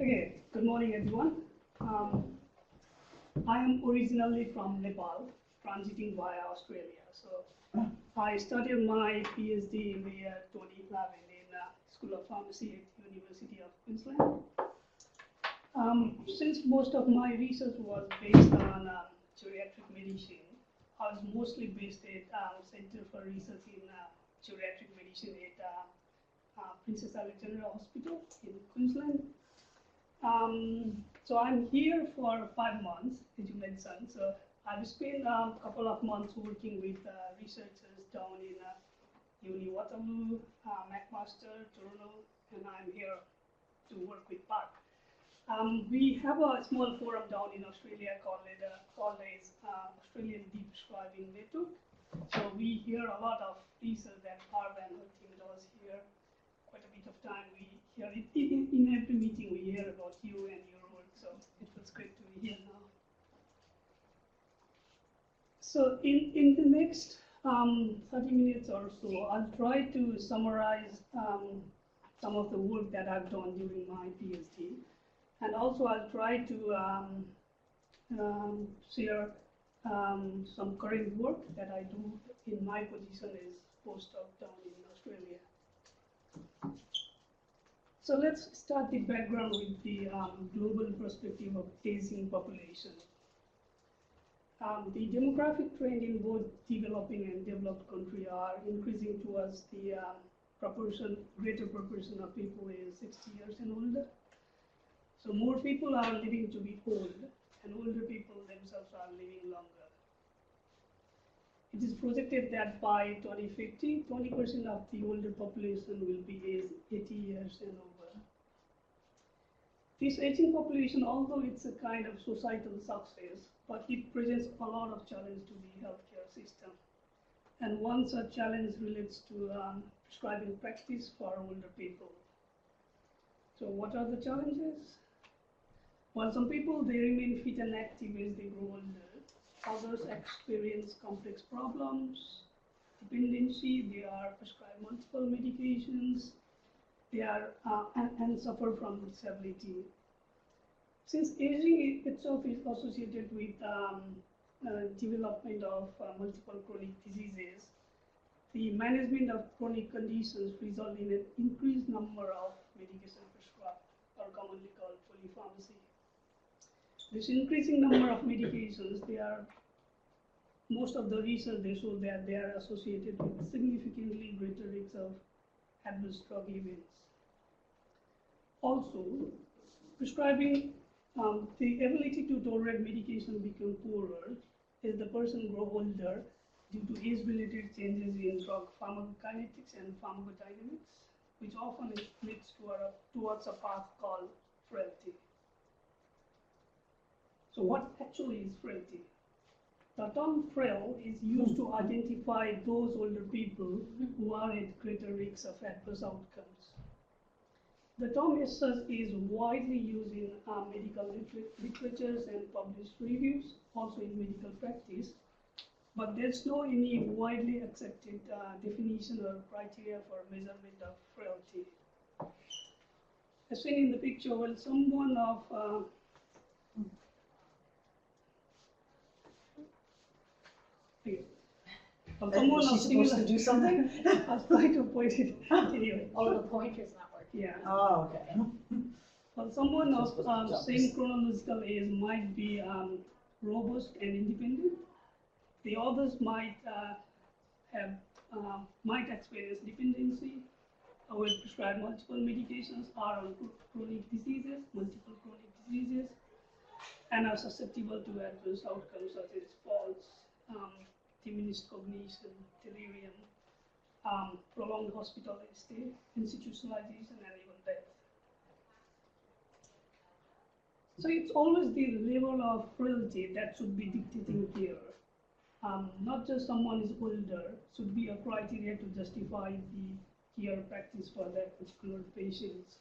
Okay, good morning everyone. I am originally from Nepal, transiting via Australia. So I studied my PhD in the year 2011 in School of Pharmacy at the University of Queensland. Since most of my research was based on geriatric medicine, I was mostly based at Center for Research in Geriatric Medicine at Princess Alexandra Hospital in Queensland. So I'm here for 5 months, as you mentioned. So I've spent a couple of months working with researchers down in Uni Waterloo, McMaster, Toronto, and I'm here to work with Park. We have a small forum down in Australia called as Australian Deep Prescribing Network. So we hear a lot of research that Park and her team does here. Quite a bit of time we hear it. In every meeting we hear about you and your work, so it feels great to be here now. So in the next 30 minutes or so, I'll try to summarize some of the work that I've done during my PhD, and also I'll try to share some current work that I do in my position as postdoc down in Australia. So let's start the background with the global perspective of aging population. The demographic trend in both developing and developed countries are increasing towards the greater proportion of people is 60 years and older. So more people are living to be old, and older people themselves are living longer. It is projected that by 2050, 20% of the older population will be aged 80 years and over. This aging population, although it's a kind of societal success, but it presents a lot of challenge to the healthcare system. And one such challenge relates to prescribing practice for older people. So what are the challenges? Well, some people, they remain fit and active as they grow older. Others experience complex problems, dependency, they are prescribed multiple medications, they are and suffer from disability. Since aging itself is associated with development of multiple chronic diseases, the management of chronic conditions result in an increased number of medication prescribed, or commonly called polypharmacy. This increasing number of medications, most of the research they show that they are associated with significantly greater risks of adverse drug events. Also, prescribing, the ability to tolerate medication become poorer as the person grows older due to age-related changes in drug pharmacokinetics and pharmacodynamics, which often leads towards a path called frailty. So what actually is frailty? The term frail is used to identify those older people who are at greater risk of adverse outcomes. The term as such is widely used in medical literatures and published reviews, also in medical practice, but there's no any widely accepted definition or criteria for measurement of frailty. As seen in the picture, when someone of someone is she supposed to do something? I was trying to point it anyway. Oh, the pointer's not working. Yeah. Oh, okay. Well, someone of same chronological age might be robust and independent. The others might experience dependency, will prescribe multiple medications, are on chronic diseases, multiple chronic diseases, and are susceptible to adverse outcomes such as falls, diminished cognition, delirium, prolonged hospital stay, institutionalization, and even death. So it's always the level of frailty that should be dictating care. Not just someone is older should be a criteria to justify the care practice for that particular patients.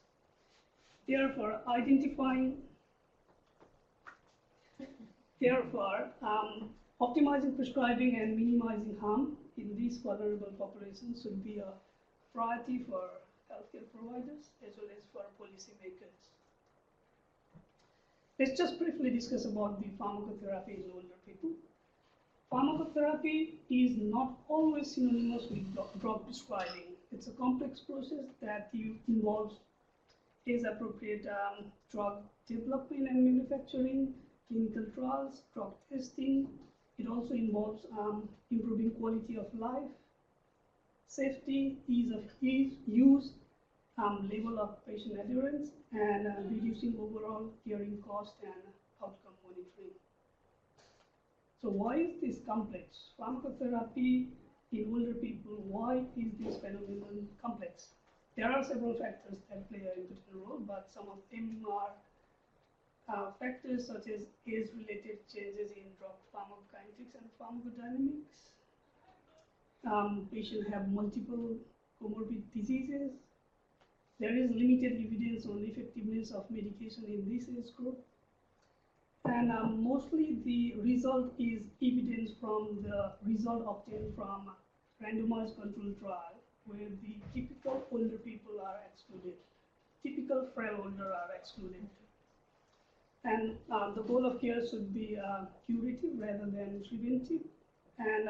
Therefore, optimizing prescribing and minimizing harm in these vulnerable populations should be a priority for healthcare providers as well as for policymakers. Let's just briefly discuss about the pharmacotherapy in older people. Pharmacotherapy is not always synonymous with drug prescribing. It's a complex process that involves age-appropriate drug development and manufacturing, clinical trials, drug testing. It also involves improving quality of life, safety, ease of use, level of patient adherence, and reducing overall caring cost and outcome monitoring. So why is this complex? Pharmacotherapy in older people, why is this phenomenon complex? There are several factors that play an important role, but some of them are factors such as age-related changes in drug pharmacokinetics and pharmacodynamics. Patients have multiple comorbid diseases. There is limited evidence on effectiveness of medication in this age group. And mostly the result is evidence from the result obtained from randomized controlled trial, where the typical older people are excluded. Typical frail older are excluded. And the goal of care should be curative rather than preventive. And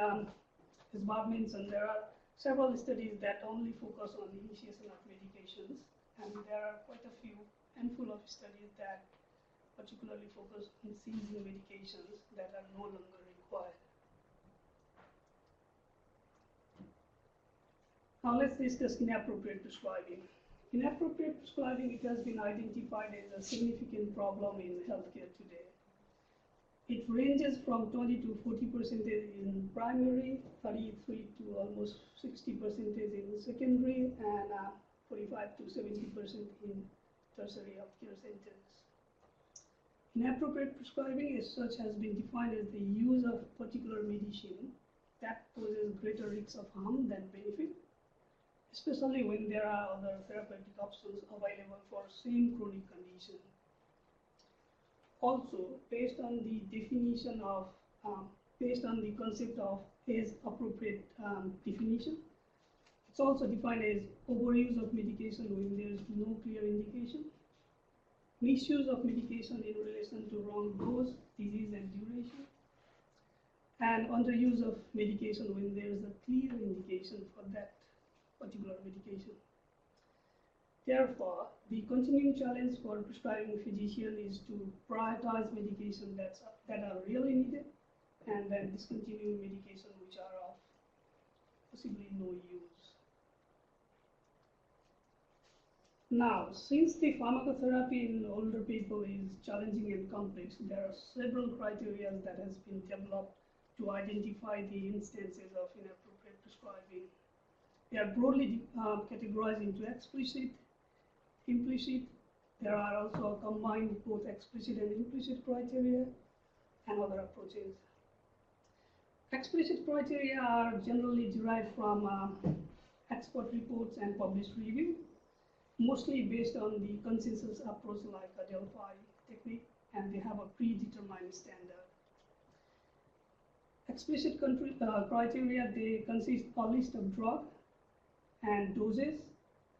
as Bob mentioned, there are several studies that only focus on the initiation of medications, and there are quite a handful of studies that particularly focus on ceasing medications that are no longer required. Now let's discuss inappropriate prescribing. Inappropriate prescribing, it has been identified as a significant problem in healthcare today. It ranges from 20 to 40% in primary, 33 to almost 60% in secondary, and 45 to 70% in tertiary healthcare centers. Inappropriate prescribing as such has been defined as the use of particular medicine that poses greater risks of harm than benefit, especially when there are other therapeutic options available for same chronic condition. Also, based on the definition of, based on the concept of age-appropriate definition, it's also defined as overuse of medication when there is no clear indication, misuse of medication in relation to wrong dose, disease, and duration, and underuse of medication when there is a clear indication for that particular medication. Therefore, the continuing challenge for prescribing physician is to prioritize medication that are really needed, and then discontinue medication which are of possibly no use. Now, since the pharmacotherapy in older people is challenging and complex, there are several criteria that has been developed to identify the instances of inappropriate prescribing. They are broadly categorized into explicit, implicit. There are also combined both explicit and implicit criteria and other approaches. Explicit criteria are generally derived from expert reports and published review, mostly based on the consensus approach like a Delphi technique, and they have a predetermined standard. Explicit criteria, they consist of a list of drugs and doses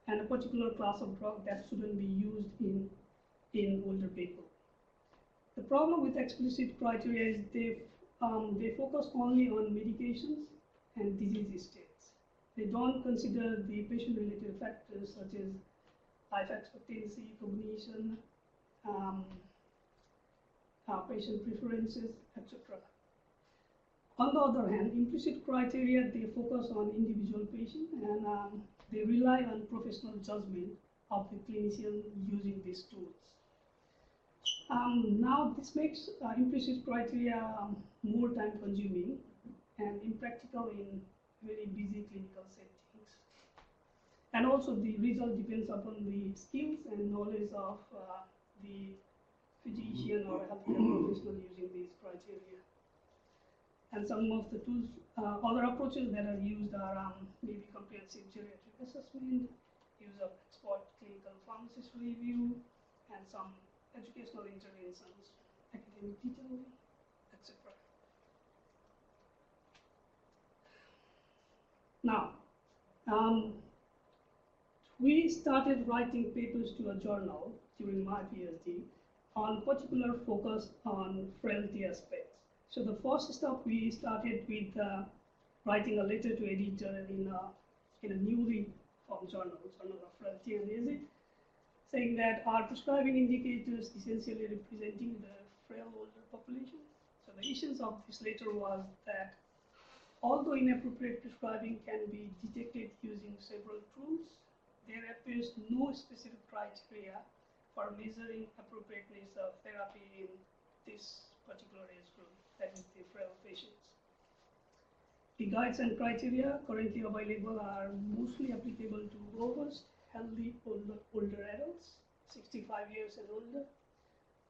and a particular class of drug that shouldn't be used in older people. The problem with explicit criteria is they focus only on medications and disease states. They don't consider the patient-related factors such as life expectancy, cognition, patient preferences, etc. On the other hand, implicit criteria, they focus on individual patient, and they rely on professional judgment of the clinician using these tools. Now, this makes implicit criteria more time consuming and impractical in very busy clinical settings. And also the result depends upon the skills and knowledge of the physician or healthcare professional using these criteria. And some of the tools, other approaches that are used are maybe comprehensive geriatric assessment, use of expert clinical pharmacist review, and some educational interventions, academic teaching, etc. Now, we started writing papers to a journal during my PhD on particular focus on frailty aspects. So the first step, we started with writing a letter to editor in a newly formed journal of Frailty and Aging, saying that our prescribing indicators essentially representing the frail older population. So the essence of this letter was that although inappropriate prescribing can be detected using several tools, there appears no specific criteria for measuring appropriateness of therapy in this particular age group, that is the frail patients. The guides and criteria currently available are mostly applicable to robust, healthy older adults, 65 years and older,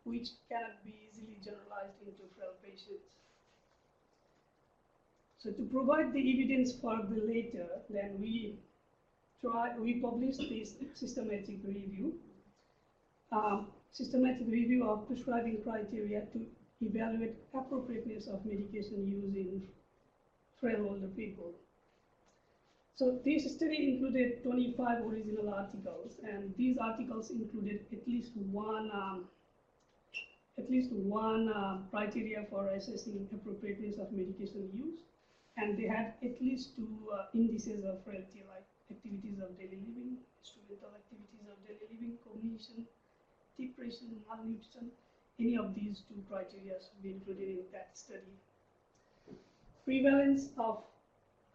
which cannot be easily generalized into frail patients. So to provide the evidence for the latter, then we published this systematic review of prescribing criteria to evaluate appropriateness of medication used in frail older people. So this study included 25 original articles, and these articles included at least one criteria for assessing appropriateness of medication use, and they had at least 2 indices of frailty, like activities of daily living, instrumental activities of daily living, cognition, depression, malnutrition. Any of these 2 criteria should be included in that study. Prevalence of,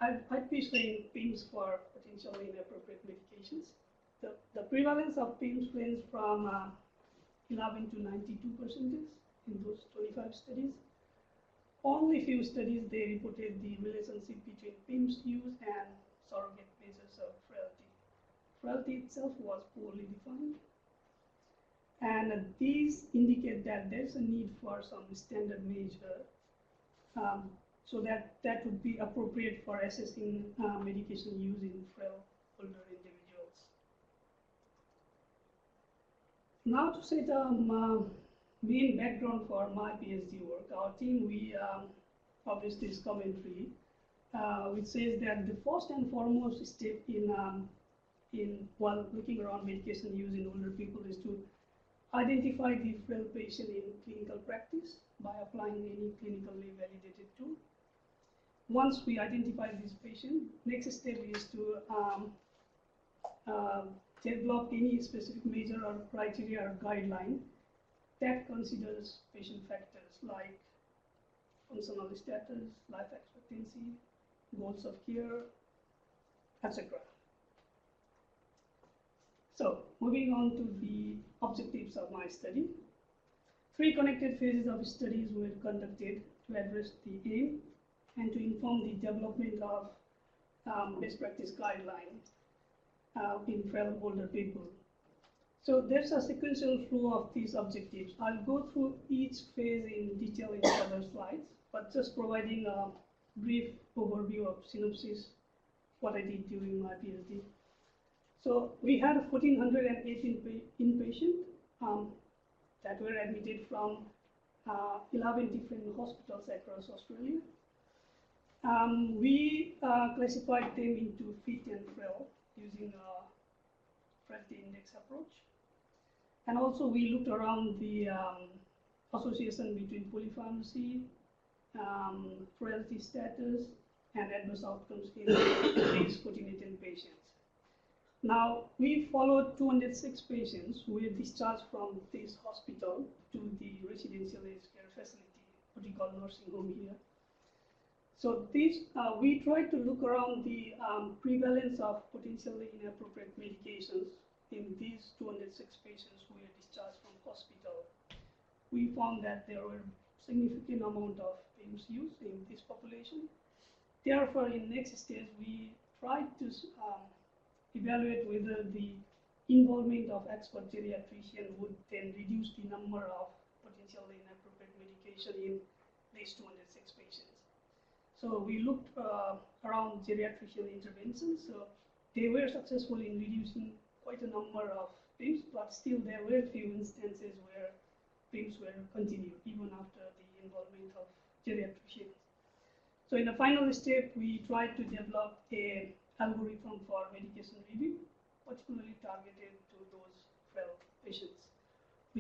I'd be saying PIMS for potentially inappropriate medications. The prevalence of PIMS range from 11 to 92% in those 25 studies. Only few studies they reported the relationship between PIMS use and surrogate measures of frailty. Frailty itself was poorly defined, and these indicate that there's a need for some standard measure so that would be appropriate for assessing medication use in frail older individuals. Now to set main background for my PhD work, our team, we published this commentary which says that the first and foremost step while looking around medication use in older people is to identify the frail patient in clinical practice by applying any clinically validated tool. Once we identify this patient, next step is to develop any specific measure or criteria or guideline that considers patient factors like functional status, life expectancy, goals of care, etc. So, moving on to the objectives of my study. 3 connected phases of studies were conducted to address the aim and to inform the development of best practice guidelines in frail older people. So there's a sequential flow of these objectives. I'll go through each phase in detail in further slides, but just providing a brief overview of synopsis, what I did during my PhD. So we had 1,418 inpatients that were admitted from 11 different hospitals across Australia. We classified them into fit and frail using a frailty index approach. And also we looked around the association between polypharmacy, frailty status, and adverse outcomes in these 1,418 patients. Now, we followed 206 patients who were discharged from this hospital to the residential aged care facility, what we call nursing home here. So we tried to look around the prevalence of potentially inappropriate medications in these 206 patients who were discharged from hospital. We found that there were significant amount of PIMS use in this population. Therefore, in next stage, we tried to evaluate whether the involvement of expert geriatrician would then reduce the number of potentially inappropriate medication in these 206 patients. So we looked around geriatrician interventions. So they were successful in reducing quite a number of PIMS, but still there were few instances where PIMS were continued even after the involvement of geriatricians. So in the final step, we tried to develop a algorithm for medication review, particularly targeted to those frail patients,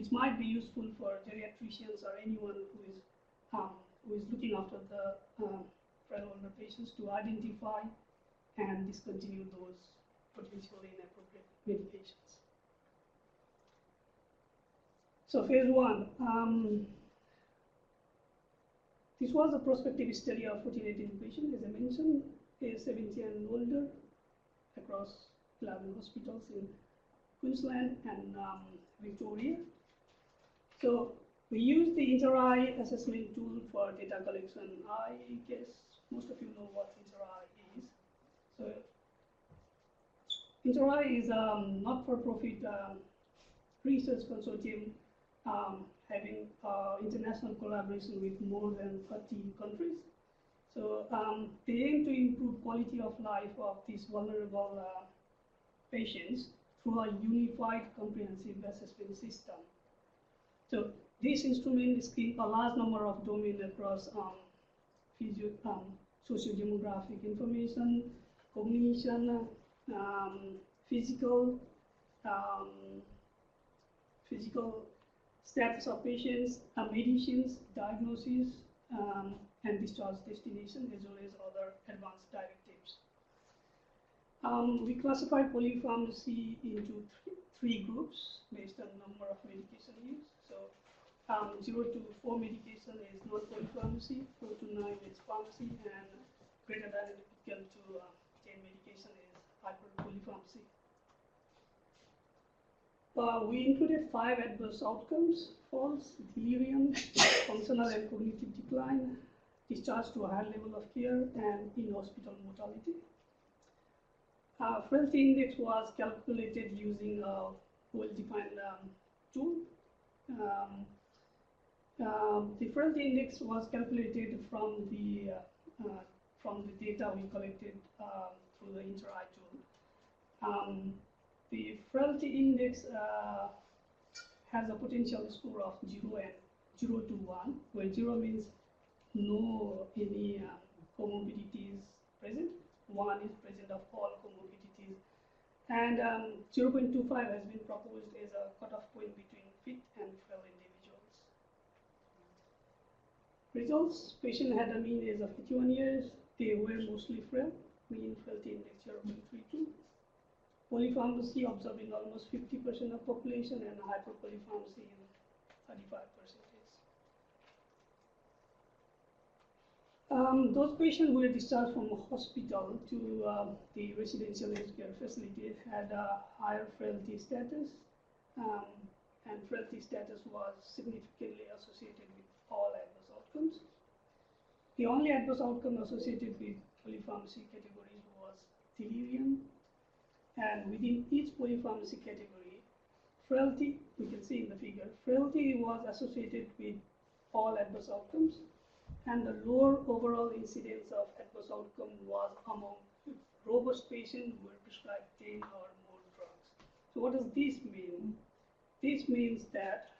which might be useful for geriatricians or anyone who is looking after the frail older patients to identify and discontinue those potentially inappropriate medications. So phase 1. This was a prospective study of 1418 patients, as I mentioned, age 70 and older, across 11 hospitals in Queensland and Victoria. So we used the inter-eye assessment tool for data collection. I guess most of you know what inter-eye is. So inter-eye is a not-for-profit research consortium having international collaboration with more than 30 countries. So they aim to improve quality of life of these vulnerable patients through a unified comprehensive assessment system. So this instrument screens a large number of domains across socio-demographic information, cognition, physical status of patients, medicines, diagnosis, and discharge destination, as well as other advanced directives. We classify polypharmacy into three groups based on number of medication use. So 0 to 4 medication is non-polypharmacy, 4 to 9 is pharmacy, and greater than or equal to 10 medication is hyperpolypharmacy. We included 5 adverse outcomes: falls, delirium, functional and cognitive decline, discharge to a higher level of care, and in-hospital mortality. Frailty index was calculated using a well-defined tool. The frailty index was calculated from the data we collected through the inter-eye tool. The frailty index has a potential score of 0 to 1, where 0 means no any comorbidities present, 1 is present of all comorbidities, and 0.25 has been proposed as a cutoff point between fit and frail individuals. Results: patient had a mean age of 51 years, they were mostly frail, mean frailty index 0.32. Polypharmacy observed in almost 50% of population, and hyperpolypharmacy in 35%. Those patients who were discharged from a hospital to the residential aged care facility had a higher frailty status, and frailty status was significantly associated with all adverse outcomes. The only adverse outcome associated with polypharmacy categories was delirium, and within each polypharmacy category, frailty, we can see in the figure, frailty was associated with all adverse outcomes, and the lower overall incidence of adverse outcome was among robust patients who were prescribed 10 or more drugs. So what does this mean? This means that,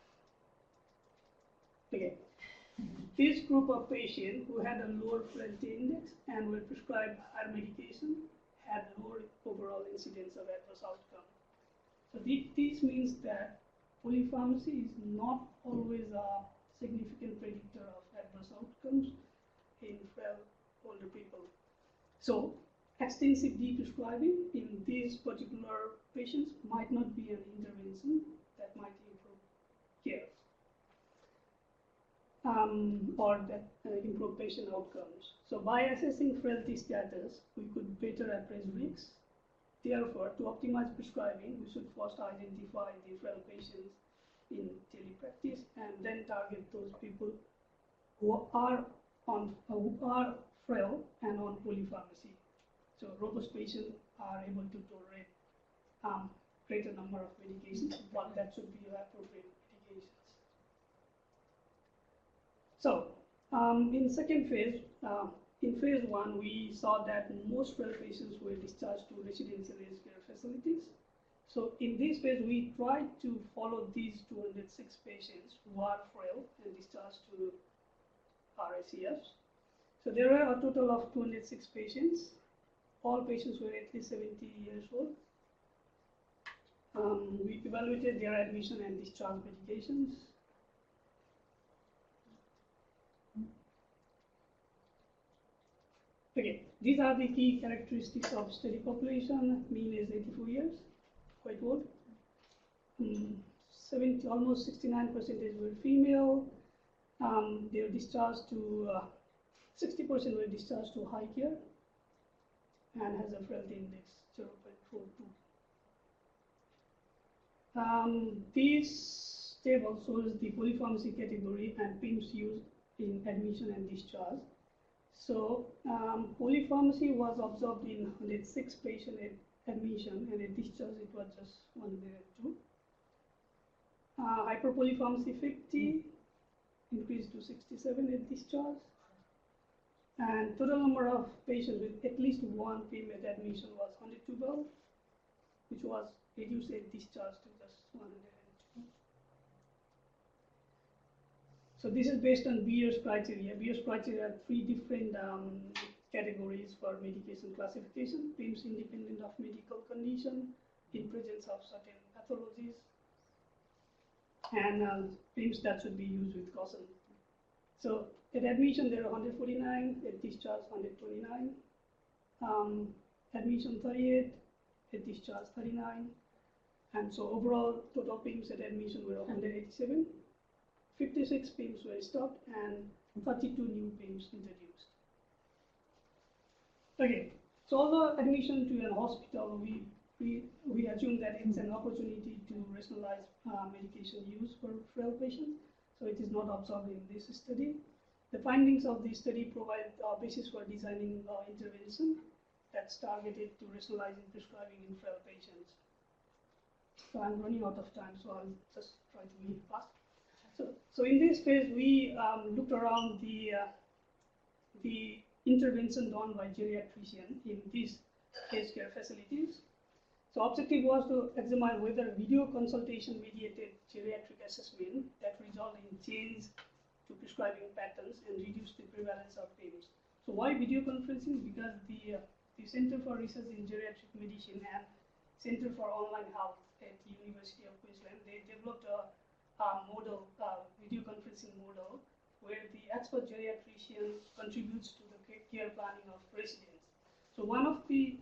okay, this group of patients who had a lower frailty index and were prescribed higher medication had lower overall incidence of adverse outcome. So this means that polypharmacy is not always a significant predictor of adverse outcomes in frail older people. So extensive de-prescribing in these particular patients might not be an intervention that might improve care or that improve patient outcomes. So by assessing frailty status, we could better appraise risks. Therefore, to optimize prescribing, we should first identify the frail patients in daily practice and then target those people who are frail and on polypharmacy. So robust patients are able to tolerate greater number of medications, but that should be appropriate medications. So in second phase, in phase 1, we saw that most frail patients were discharged to residential aged care facilities. So in this phase, we tried to follow these 206 patients who are frail and discharged to RACFs. So there were a total of 206 patients. All patients were at least 70 years old. We evaluated their admission and discharge medications. Okay, these are the key characteristics of study population. Mean is 84 years, quite old. Almost 69% were female. They were discharged to 60% were discharged to high care and has a frailty index 0.42. This table shows the polypharmacy category and PIMS used in admission and discharge. So polypharmacy was observed in 106 patients at admission, and at discharge it was just 102. Hyperpolypharmacy 50 increased to 67 at discharge, and total number of patients with at least one PIM at admission was 112, which was reduced at discharge to just 102. So this is based on Bruyère's criteria. Bruyère's criteria are three different categories for medication classification: PIMS independent of medical condition, in presence of certain pathologies, and PIMS that should be used with caution. So at admission there are 149, at discharge 129, admission 38, at discharge 39, and so overall total PIMS at admission were 187. 56 PIMS were stopped and 32 new PIMS introduced. Okay, so although admission to an hospital, we assume that it's an opportunity to rationalize medication use for frail patients, so it is not observed in this study. The findings of this study provide a basis for designing intervention that's targeted to rationalizing prescribing in frail patients. So I'm running out of time, so I'll just try to be fast. So in this phase, we looked around the intervention done by geriatrician in these aged care facilities. So objective was to examine whether video consultation mediated geriatric assessment that result in change to prescribing patterns and reduce the prevalence of PIMS. So why video conferencing? Because the Center for Research in Geriatric Medicine and Center for Online Health at University of Queensland, they developed a model, video conferencing model, where the expert geriatrician contributes to the care planning of residents. So one of the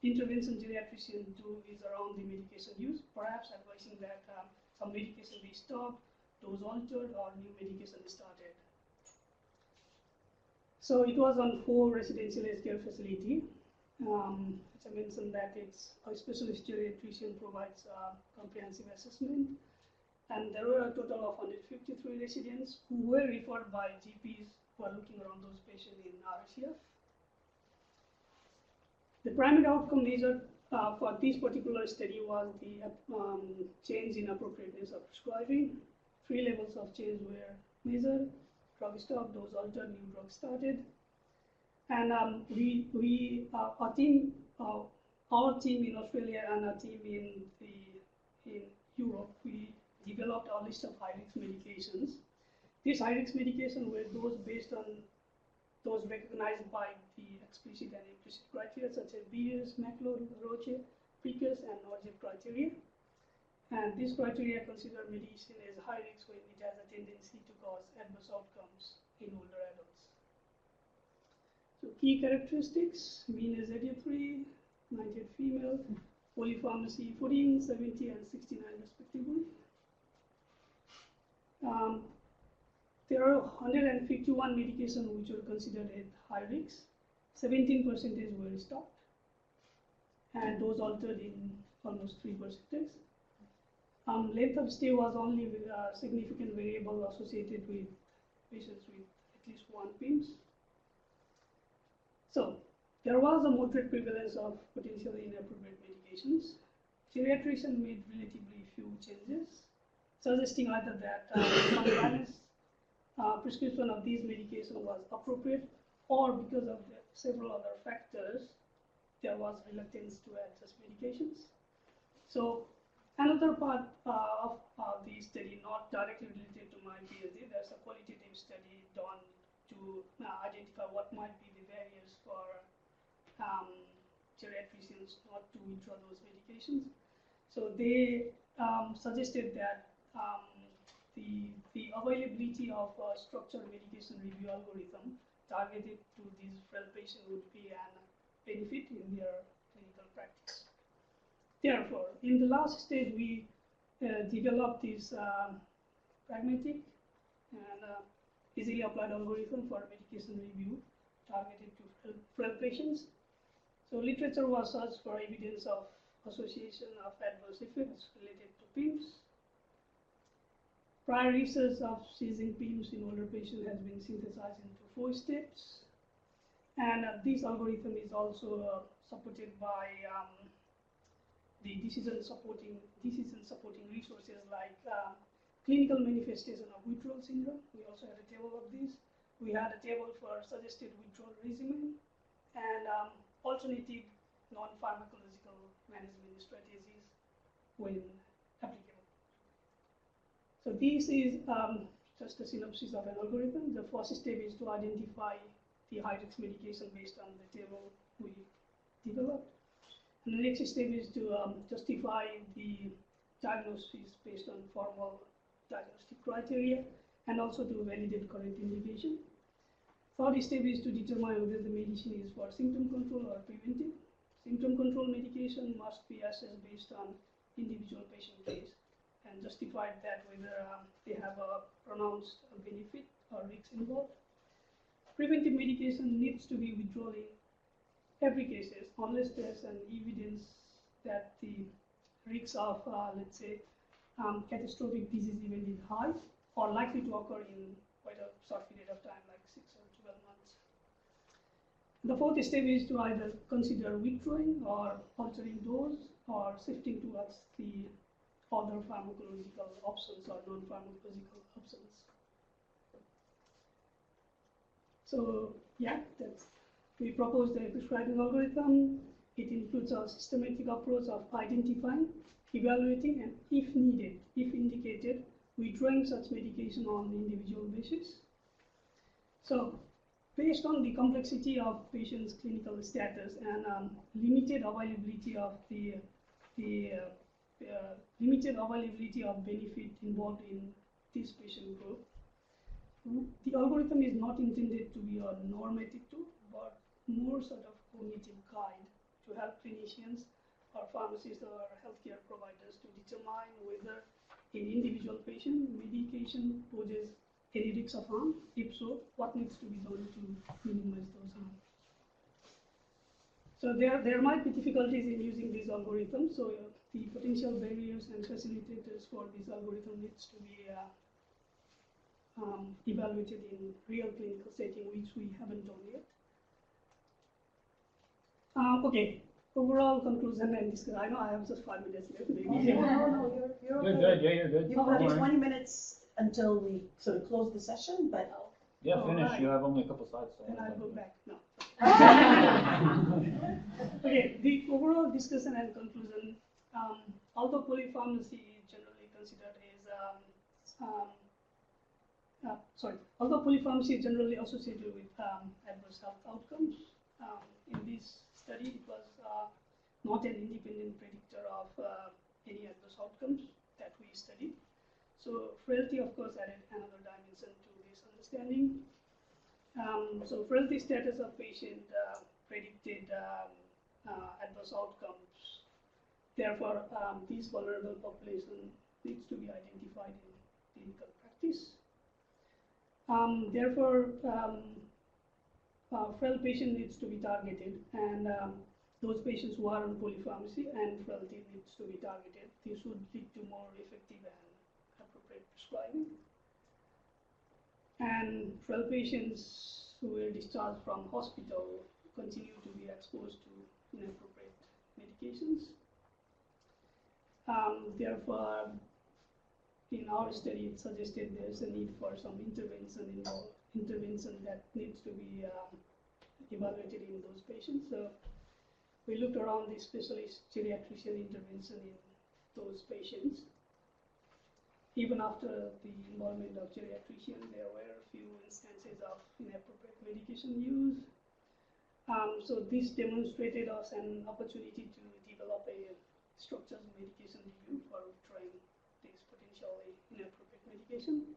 intervention geriatricians do is around the medication use, perhaps advising that some medication be stopped, dose altered, or new medication started. So it was on 4 residential aged care facility. As I mentioned, that it's a specialist geriatrician provides comprehensive assessment. And there were a total of 153 residents who were referred by GPs who are looking around those patients in RCF. The primary outcome measure for this particular study was the change in appropriateness of prescribing. 3 levels of change were measured: drug stop, dose altered, new drug started. And our team in Australia and our team in Europe, we developed a list of high-risk medications. These high-risk medications were those based on those recognized by the explicit and implicit criteria, such as Bruyère, Maclot, Roche, Picus, and Norgep criteria. And these criteria consider medicine as high risk when it has a tendency to cause adverse outcomes in older adults. So key characteristics: mean is 83, 98 female, polypharmacy 14, 70, and 69 respectively. There are 151 medications which were considered at high risk. 17% were stopped, and those altered in almost 3%. Length of stay was only a significant variable associated with patients with at least one PIMS. So there was a moderate prevalence of potentially inappropriate medications. Geriatrician made relatively few changes, suggesting either that compliance prescription of these medications was appropriate, or because of several other factors, there was reluctance to adjust medications. So another part of the study, not directly related to my PhD, there's a qualitative study done to identify what might be the barriers for geriatricians not to withdraw those medications. So they suggested that the availability of a structured medication review algorithm targeted to these frail patients would be an benefit in their clinical practice. Therefore, in the last stage, we developed this pragmatic and easily applied algorithm for medication review targeted to frail patients. So literature was searched for evidence of association of adverse effects related to PIMS. Prior research of seizing PIMS in older patients has been synthesized into 4 steps. And this algorithm is also supported by the decision supporting resources like clinical manifestation of withdrawal syndrome. We also had a table of this. We had a table for suggested withdrawal regimen and alternative non-pharmacological management strategies when applicable. So this is just a synopsis of an algorithm. The first step is to identify the high-risk medication based on the table we developed. And the next step is to justify the diagnosis based on formal diagnostic criteria and also to validate correct indication. Third step is to determine whether the medicine is for symptom control or preventive. Symptom control medication must be assessed based on individual patient case and justify that whether they have a pronounced benefit or risk involved. Preventive medication needs to be withdrawn in every case unless there's an evidence that the risks of, let's say, catastrophic disease event is high or likely to occur in quite a short period of time, like 6 or 12 months. The fourth step is to either consider withdrawing or altering dose or shifting towards the other pharmacological options or non-pharmacological options. So yeah, we proposed a prescribing algorithm. It includes a systematic approach of identifying, evaluating, and if needed, if indicated, withdrawing such medication on an individual basis. So based on the complexity of patients' clinical status and limited availability of benefit involved in this patient group, the algorithm is not intended to be a normative tool, but more sort of cognitive guide to help clinicians or pharmacists or healthcare providers to determine whether in individual patient medication poses any risk of harm. If so, what needs to be done to minimize those harms. So there might be difficulties in using these algorithms. So the potential barriers and facilitators for this algorithm needs to be evaluated in real clinical setting, which we haven't done yet. Okay, overall conclusion and discussion. I know I have just 5 minutes left. Maybe. No, you're okay. You're good, yeah, you're good. You've Don't got worry. 20 minutes until we sort of close the session, but Yeah, finish, Alright. you have only a couple slides. So And I'll go back. No. Okay, the overall discussion and conclusion. Although polypharmacy is generally considered as although polypharmacy is generally associated with adverse health outcomes, in this study it was not an independent predictor of any adverse outcomes that we studied. So frailty, of course, added another dimension to this understanding. So frailty status of patient predicted adverse outcomes. Therefore, this vulnerable population needs to be identified in clinical practice. Therefore, frail patient needs to be targeted, and those patients who are on polypharmacy and frailty needs to be targeted. This would lead to more effective and appropriate prescribing. And frail patients who were discharged from hospital continue to be exposed to inappropriate medications. Therefore, in our study, it suggested there's a need for some intervention that needs to be evaluated in those patients. So we looked around the specialist geriatrician intervention in those patients. Even after the involvement of geriatrician, there were a few instances of inappropriate medication use. So this demonstrated us an opportunity to develop a structures medication review for trying this potentially inappropriate medication.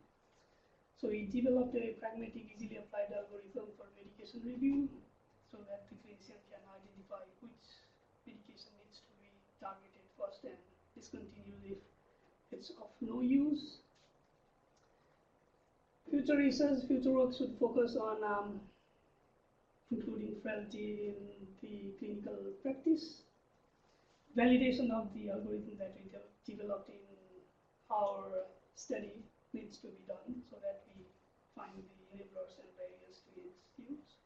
So we developed a pragmatic, easily applied algorithm for medication review so that the clinician can identify which medication needs to be targeted first and discontinued if it's of no use. Future research, future work should focus on including frailty in the clinical practice, validation of the algorithm that we developed in our study needs to be done so that we find the enablers and barriers to its use.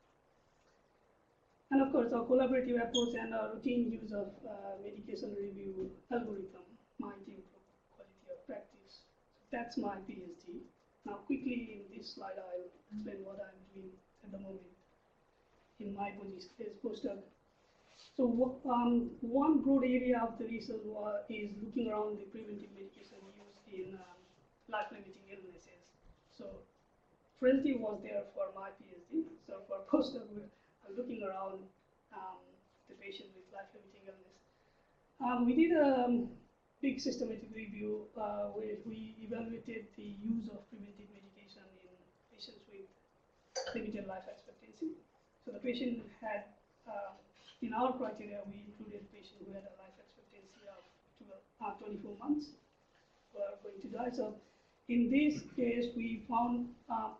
And of course, our collaborative approach and our routine use of medication review algorithm might improve quality of practice. So that's my PhD. Now quickly in this slide, I'll explain what I'm doing at the moment in my position as postdoc. So one broad area of the research is looking around the preventive medication used in life-limiting illnesses. So frailty was there for my PhD. So for postdoc, we're looking around the patient with life-limiting illness. We did a big systematic review where we evaluated the use of preventive medication in patients with limited life expectancy. So the patient had, in our criteria, we included patients who had a life expectancy of 24 months who are going to die. So in this case, we found a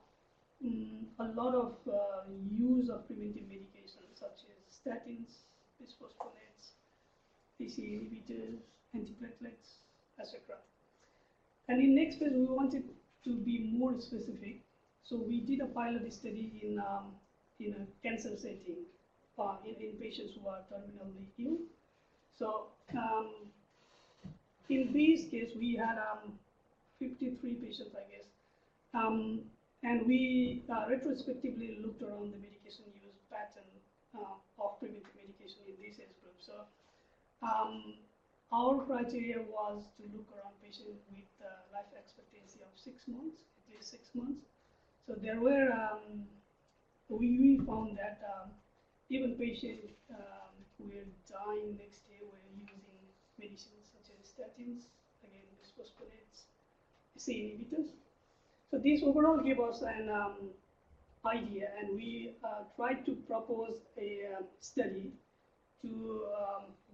lot of use of preventive medications such as statins, bisphosphonates, ACE inhibitors, antiplatelets, etc. And in next phase, we wanted to be more specific. So we did a pilot study in a cancer setting in patients who are terminally ill. So in this case, we had 53 patients, I guess. And we retrospectively looked around the medication use pattern of preventive medication in this age group. So our criteria was to look around patients with life expectancy of 6 months, at least 6 months. So there were, we found that even patients who were dying next day were using medicines such as statins, again, bisphosphonates, ACE inhibitors. So this overall gave us an idea, and we tried to propose a study to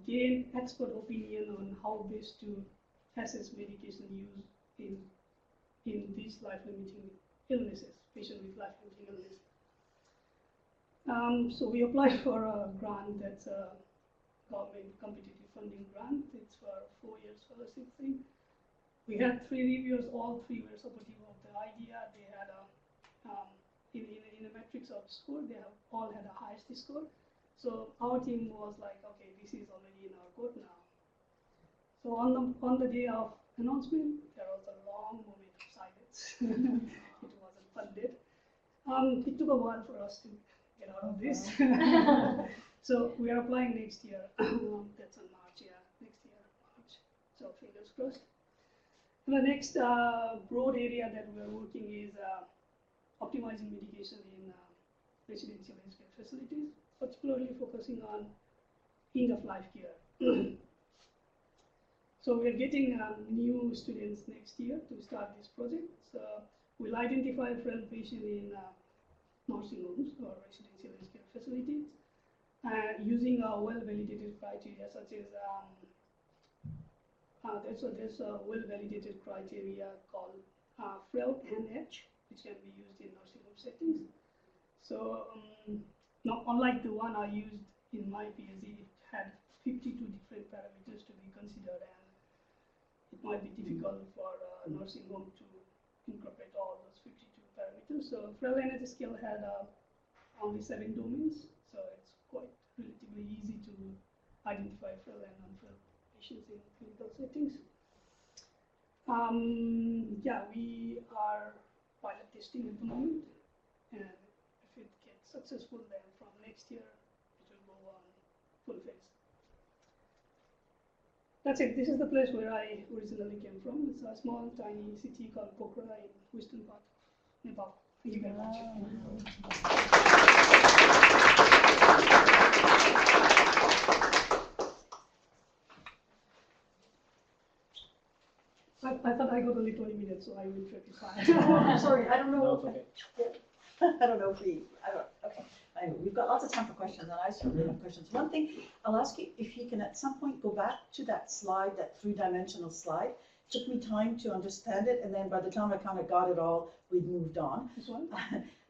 gain expert opinion on how best to assess medication use in these life-limiting illnesses, patients with life-limiting illness. So we applied for a grant that's a government competitive funding grant. It's for 4 years fellowship thing. We had 3 reviewers, all 3 were supportive of the idea. They had in a matrix of score, they have all had a highest score. So our team was like, okay, this is already in our court now. So on the day of announcement, there was a long moment of silence. It wasn't funded. It took a while for us to get out of this. So we are applying next year. That's in March, yeah, next year, March. So fingers crossed. And the next broad area that we are working is optimizing medication in residential healthcare facilities, particularly focusing on end-of-life care. So we are getting new students next year to start this project. So we'll identify frail patients in nursing homes or residential healthcare facilities using well-validated criteria such as there's a well-validated criteria called frail NH, which can be used in nursing home settings. So now, unlike the one I used in my PhD, it had 52 different parameters to be considered, and it might be difficult for a nursing home to incorporate all those 52 parameters. So frail NH scale had only 7 domains, so it's quite relatively easy to identify frail and non-frail patients in clinical settings. Yeah, we are pilot testing at the moment, and if it gets successful, then from next year it will go on full phase. That's it. This is the place where I originally came from. It's a small, tiny city called Pokhara in western part of Nepal. Thank you very much. I thought I got only 20 minutes, so I will 55. Oh, I'm sorry, I don't No, know. it's okay. I don't know if okay. I know, we've got lots of time for questions, and I certainly have questions. One thing, I'll ask you if you can at some point go back to that slide, that three-dimensional slide. Took me time to understand it, and then by the time I kind of got it all, we'd moved on. This one?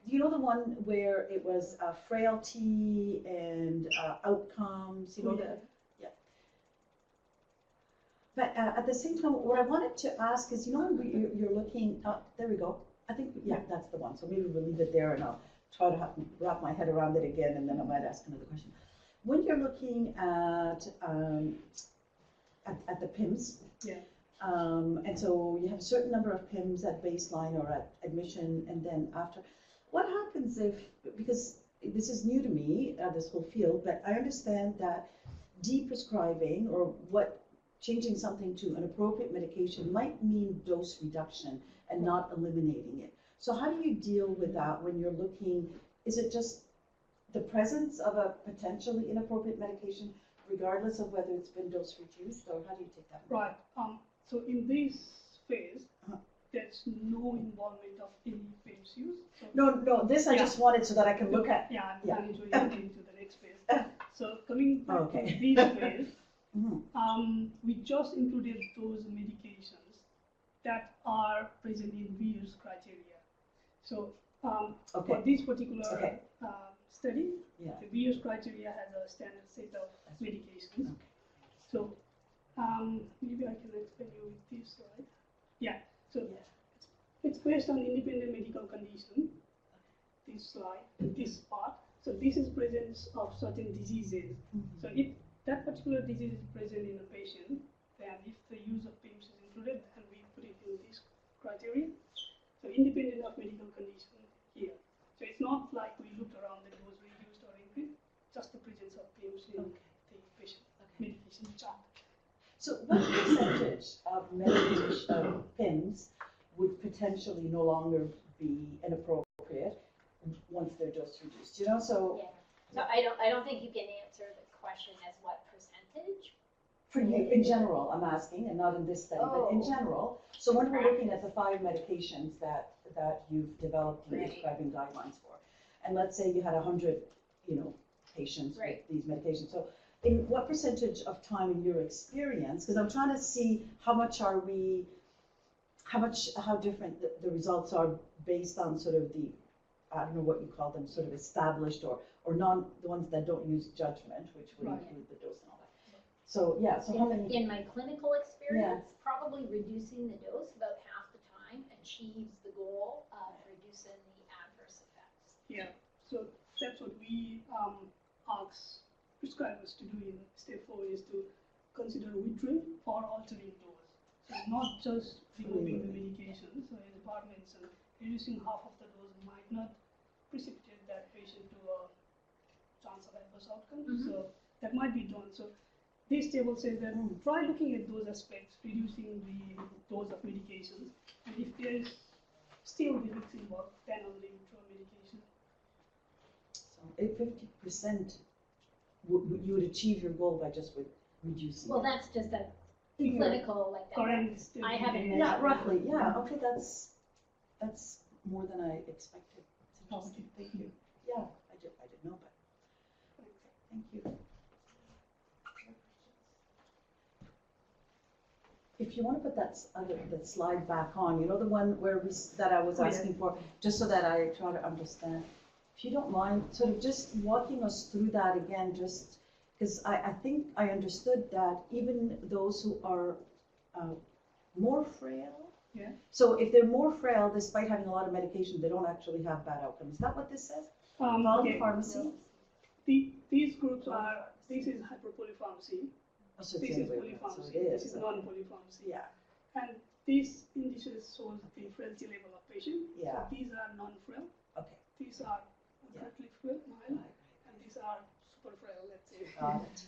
You know the one where it was frailty and outcomes, you know, yeah. But at the same time, what I wanted to ask is, you know, when you're looking, there we go. I think, yeah, that's the one. So maybe we'll leave it there and I'll try to wrap my head around it again, and then I might ask another question. When you're looking at the PIMS, Yeah. And so you have a certain number of PIMS at baseline or at admission, and then after. What happens if, because this is new to me, this whole field, but I understand that de-prescribing or changing something to an appropriate medication might mean dose reduction and not eliminating it. So how do you deal with that when you're looking, is it just the presence of a potentially inappropriate medication regardless of whether it's been dose reduced, or how do you take that? Right. So in this phase, there's no involvement of any PIMS use. So No, this I just wanted so that I can look at. Yeah, I'm Yeah. planning to get into the next phase. So coming back Okay. to this phase, Mhm. we just included those medications that are present in reuse criteria. So Okay. for this particular Okay. study, Yeah. the reuse criteria has a standard set of medications. Okay. So maybe I can explain you with this slide. Yeah. So Yeah. it's based on independent medical condition. This slide, this part. So this is presence of certain diseases. So if that particular disease is present in a patient, then if the use of PIMS is included, then we put it in this criteria. So independent of medical condition here. So it's not like we looked around that it was reduced or increased, just the presence of PIMS in Okay. the patient medication chart. So what percentage of medication PIMS would potentially no longer be inappropriate once they're dose reduced? You know, so Yeah. So I don't think you can answer the question as what percentage. for you, in general, I'm asking, and not in this study, but in Oh. general. So when we're looking at the 5 medications that you've developed the Right. prescribing guidelines for, and let's say you had 100, patients Right. with these medications. So in what percentage of time in your experience, because I'm trying to see how different the results are based on sort of the, I don't know what you call them, sort of established or the ones that don't use judgment, which would Right. include the dose and all that. So, yeah, so how many? In my clinical experience, probably reducing the dose about half the time achieves the goal of reducing the adverse effects. Yeah. So that's what we ask prescribers to do in step 4 is to consider withdrawing or altering dose. So not just removing the medication. So as Bart mentioned, reducing half of the dose might not precipitate that patient to a chance of adverse outcome. Mhm. So that might be done. So this table says that try looking at those aspects, reducing the dose of medications, and if there is still the risks involved, then only withdraw medication. So if 50%, you would achieve your goal by just reducing. Well, it. that's just a Yeah. clinical like that. Current step I haven't medication. Yeah, roughly. Yeah. Okay, that's more than I expected. It's interesting. Thank you. Yeah, I did know, but thank you. If you want to put that slide back on, you know, the one that I was Oh, yeah. asking for, just so that I try to understand. If you don't mind, sort of just walking us through that again, just because I think I understood that even those who are more frail. Yeah. So if they're more frail, despite having a lot of medication, they don't actually have bad outcomes. Is that what this says? Okay. Pharmacy? These groups are, this is hyperpolypharmacy, Oh, so it's this the is other way around. So polypharmacy, it this is. is non-polypharmacy. Yeah. And these indices shows the frailty level of patient. Yeah. So these are non-frail, Okay. these are Yeah. moderately frail, mild, Right. and these are super frail, let's say. Got it.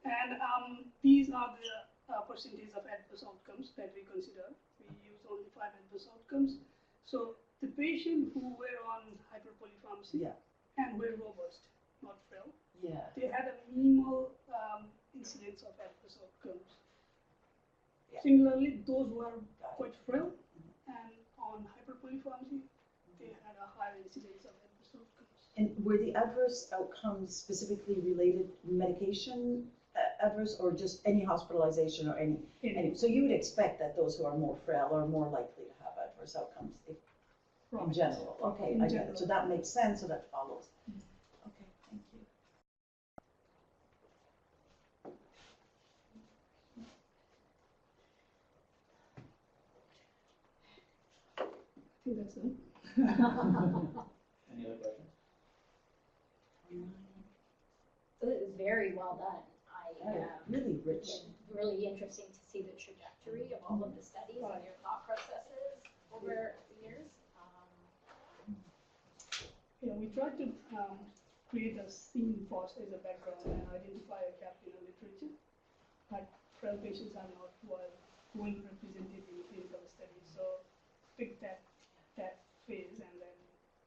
And these are the percentage of adverse outcomes that we consider. We use only 5 adverse outcomes. So the patient who were on hyperpolypharmacy Yeah. and were robust, not frail, Yeah. they had a minimal incidence of adverse outcomes. Yeah. Similarly, those who are Got it. quite frail and on hyperpolypharmacy, they had a higher incidence of adverse outcomes. And were the adverse outcomes specifically related medication adverse, or just any hospitalization or any? So you would expect that those who are more frail are more likely to have adverse outcomes in general. Okay, In I get general. it. So that makes sense, so that follows. Okay, thank you. I think that's it. Any other questions? So it was very well done. Really rich. Really interesting to see the trajectory of all of the studies and your thought processes over the years. Yeah, we tried to create a scene first as a background and identify a gap in the literature. Like frail patients are not well represented in clinical studies, so pick that phase and then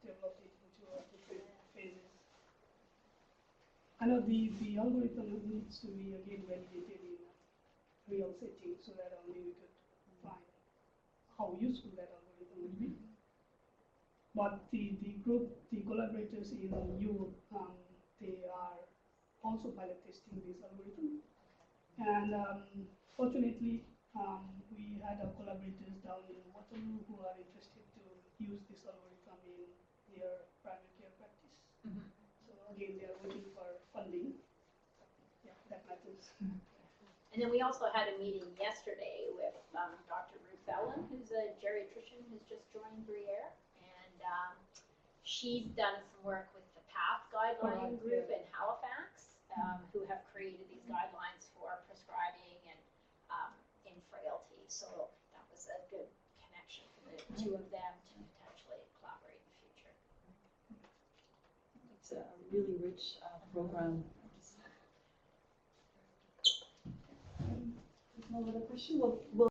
develop it into different phases. I know the algorithm needs to be again validated in a real setting so that only we could find how useful that algorithm would be. But the group, the collaborators in Europe, they are also pilot testing this algorithm. And fortunately, we had our collaborators down in Waterloo who are interested to use this algorithm in their primary care practice. So again, they are waiting for funding. Yeah, that matters. And then we also had a meeting yesterday with Dr. Ruth Ellen, who's a geriatrician who's just joined Bruyère. And she's done some work with the PATH guideline group in Halifax, who have created these guidelines for prescribing and in frailty. So that was a good connection for the two of them to potentially collaborate in the future. It's a really rich program. No other question? We'll